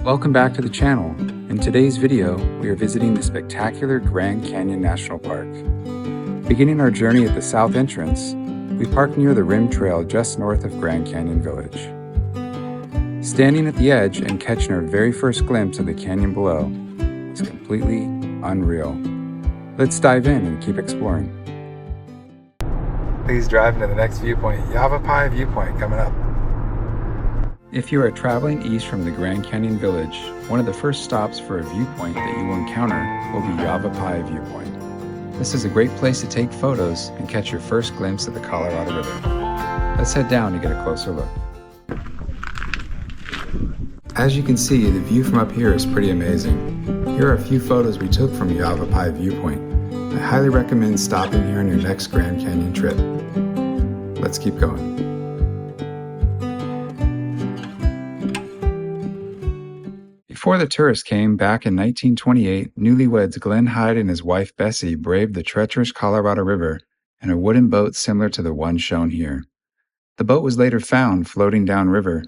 Welcome back to the channel. In today's video, we are visiting the spectacular Grand Canyon National Park. Beginning our journey at the south entrance, we park near the rim trail just north of Grand Canyon Village. Standing at the edge and catching our very first glimpse of the canyon below was completely unreal. Let's dive in and keep exploring. Please drive into the next viewpoint, Yavapai Viewpoint, coming up. If you are traveling east from the Grand Canyon Village, one of the first stops for a viewpoint that you will encounter will be Yavapai Viewpoint. This is a great place to take photos and catch your first glimpse of the Colorado River. Let's head down to get a closer look. As you can see, the view from up here is pretty amazing. Here are a few photos we took from Yavapai Viewpoint. I highly recommend stopping here on your next Grand Canyon trip. Let's keep going. Before the tourists came back in 1928, newlyweds Glenn Hyde and his wife Bessie braved the treacherous Colorado River in a wooden boat similar to the one shown here. The boat was later found floating downriver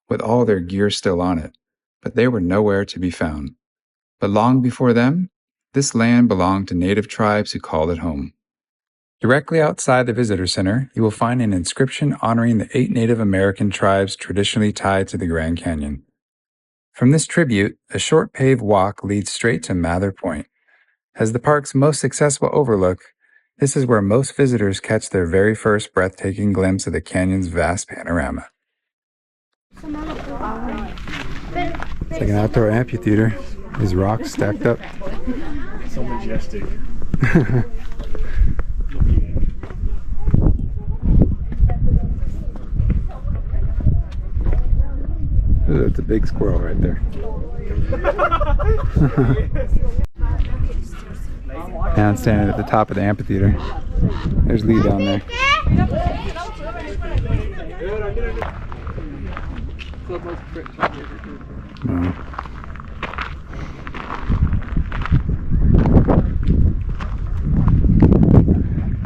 with all their gear still on it, but they were nowhere to be found. But long before them, this land belonged to native tribes who called it home. Directly outside the visitor center, you will find an inscription honoring the 8 Native American tribes traditionally tied to the Grand Canyon. From this tribute, a short paved walk leads straight to Moran Point. As the park's most accessible overlook, this is where most visitors catch their very first breathtaking glimpse of the canyon's vast panorama. It's like an outdoor amphitheater. These rocks stacked up. So majestic. It's a big squirrel right there. And I'm standing at the top of the amphitheater. There's Lee down there.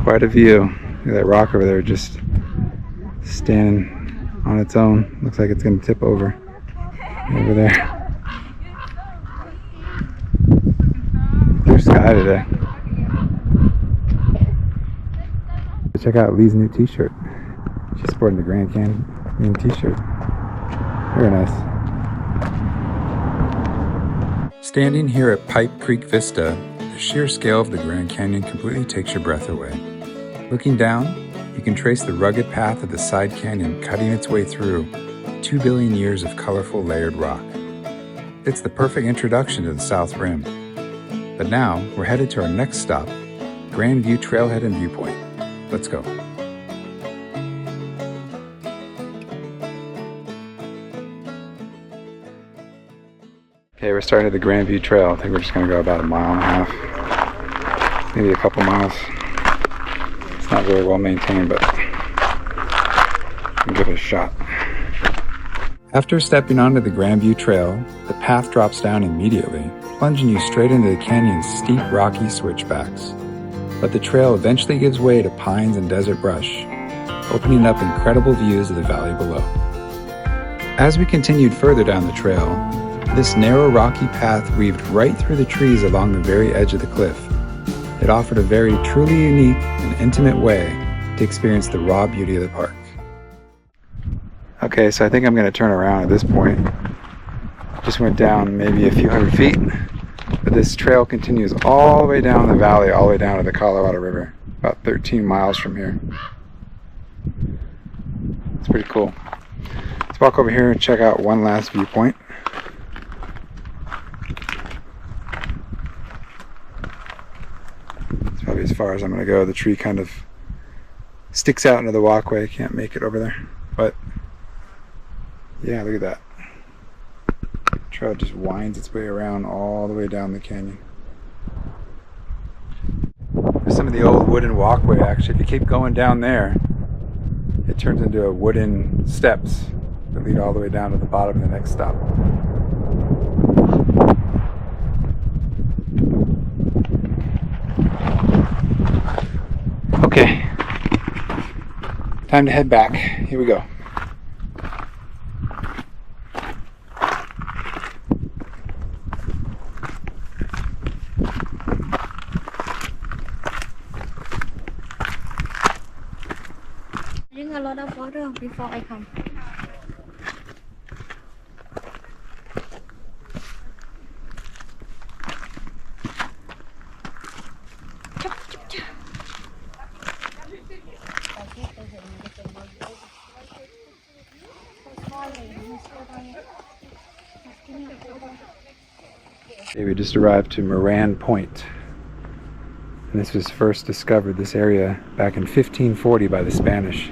Quite a view. Look at that rock over there just standing on its own. Looks like it's going to tip over there. Blue sky today. Check out Lee's new t-shirt. She's sporting the Grand Canyon t-shirt. Very nice. Standing here at Pipe Creek Vista, the sheer scale of the Grand Canyon completely takes your breath away. Looking down, you can trace the rugged path of the side canyon cutting its way through 2 billion years of colorful layered rock. It's the perfect introduction to the South Rim. But now, we're headed to our next stop, Grandview Trailhead and Viewpoint. Let's go. Okay, we're starting at the Grandview Trail. I think we're just going to go about 1.5 miles, maybe a couple miles. It's not very well maintained, but we'll give it a shot. After stepping onto the Grandview Trail, the path drops down immediately, plunging you straight into the canyon's steep, rocky switchbacks. But the trail eventually gives way to pines and desert brush, opening up incredible views of the valley below. As we continued further down the trail, this narrow, rocky path weaved right through the trees along the very edge of the cliff. It offered a very truly unique and intimate way to experience the raw beauty of the park. Okay, so I think I'm going to turn around at this point. Just went down maybe a few hundred feet, but this trail continues all the way down the valley, all the way down to the Colorado River, about 13 miles from here. It's pretty cool. Let's walk over here and check out one last viewpoint. It's probably as far as I'm going to go. The tree kind of sticks out into the walkway. Can't make it over there, but yeah, look at that. The trail just winds its way around all the way down the canyon. There's some of the old wooden walkway actually. If you keep going down there, it turns into a wooden steps that lead all the way down to the bottom of the next stop. Okay, time to head back. Here we go. lot of water before I come. Okay, we just arrived to Moran Point. And this was first discovered, this area, back in 1540 by the Spanish.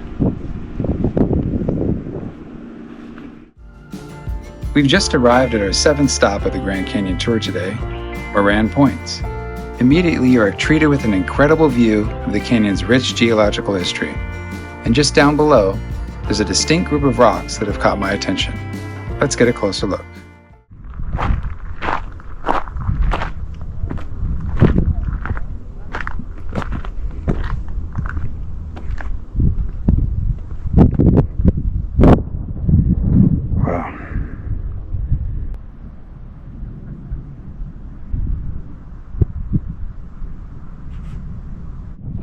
We've just arrived at our 7th stop of the Grand Canyon tour today, Moran Point. Immediately you are treated with an incredible view of the canyon's rich geological history. And just down below, there's a distinct group of rocks that have caught my attention. Let's get a closer look.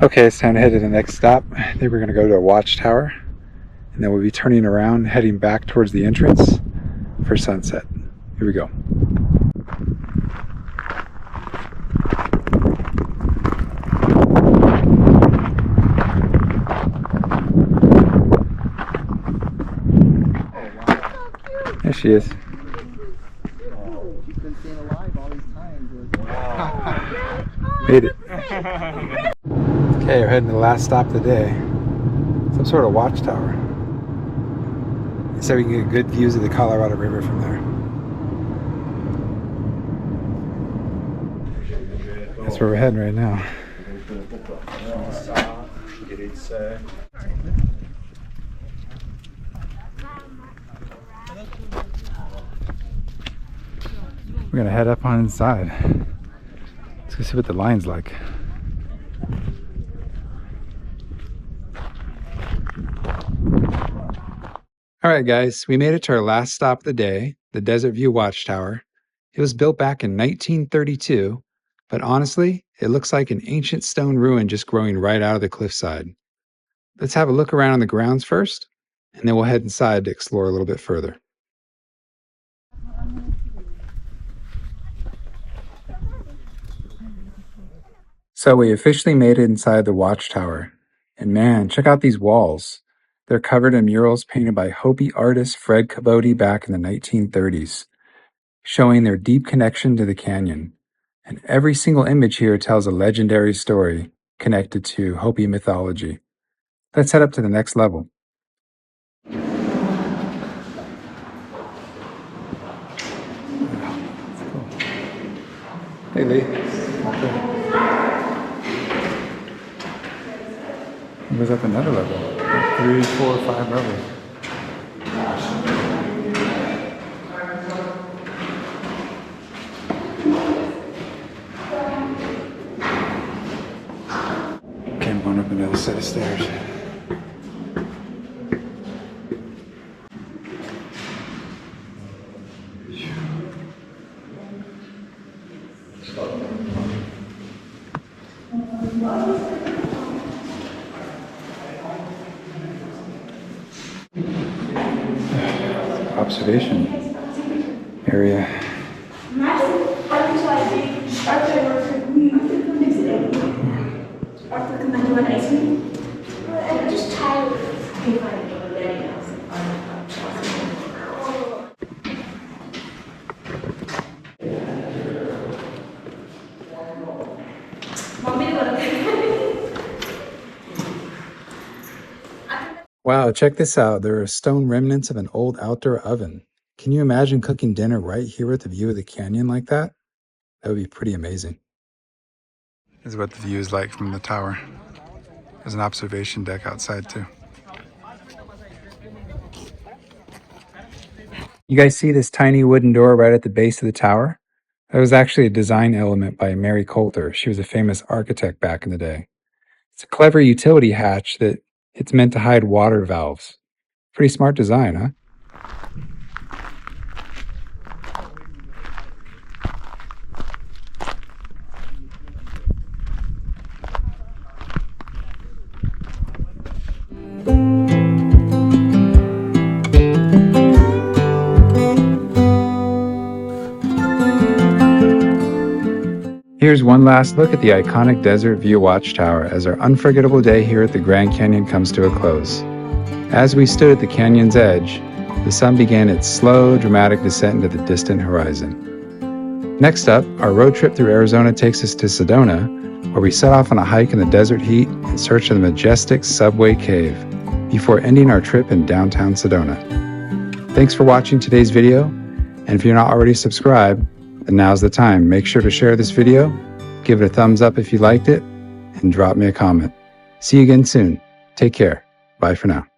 Okay, it's time to head to the next stop. I think we're going to go to a Watchtower, and then we'll be turning around, heading back towards the entrance for sunset. Here we go. There she is. She's been staying alive all these times. Made it. Okay, we're heading to the last stop of the day. Some sort of watchtower. So we can get good views of the Colorado River from there. That's where we're heading right now. We're gonna head up on inside. Let's go see what the line's like. All right, guys, we made it to our last stop of the day, the Desert View Watchtower. It was built back in 1932, but honestly, it looks like an ancient stone ruin just growing right out of the cliffside. Let's have a look around on the grounds first, and then we'll head inside to explore a little bit further. So we officially made it inside the Watchtower. And man, check out these walls. They're covered in murals painted by Hopi artist Fred Cabote back in the 1930s, showing their deep connection to the canyon. And every single image here tells a legendary story connected to Hopi mythology. Let's head up to the next level. Hey, Lee. It goes up another level. 3, 4, 5 levels. Okay, I'm going up another set of stairs. Observation area. Wow, check this out. There are stone remnants of an old outdoor oven. Can you imagine cooking dinner right here with the view of the canyon like that? That would be pretty amazing. This is what the view is like from the tower. There's an observation deck outside too. You guys see this tiny wooden door right at the base of the tower? That was actually a design element by Mary Coulter. She was a famous architect back in the day. It's a clever utility hatch that it's meant to hide water valves. Pretty smart design, huh? Here's one last look at the iconic Desert View Watchtower as our unforgettable day here at the Grand Canyon comes to a close. As we stood at the canyon's edge, the sun began its slow, dramatic descent into the distant horizon. Next up, our road trip through Arizona takes us to Sedona, where we set off on a hike in the desert heat in search of the majestic Subway Cave, before ending our trip in downtown Sedona. Thanks for watching today's video, and if you're not already subscribed, then now's the time. Make sure to share this video, give it a thumbs up if you liked it, and drop me a comment. See you again soon. Take care. Bye for now.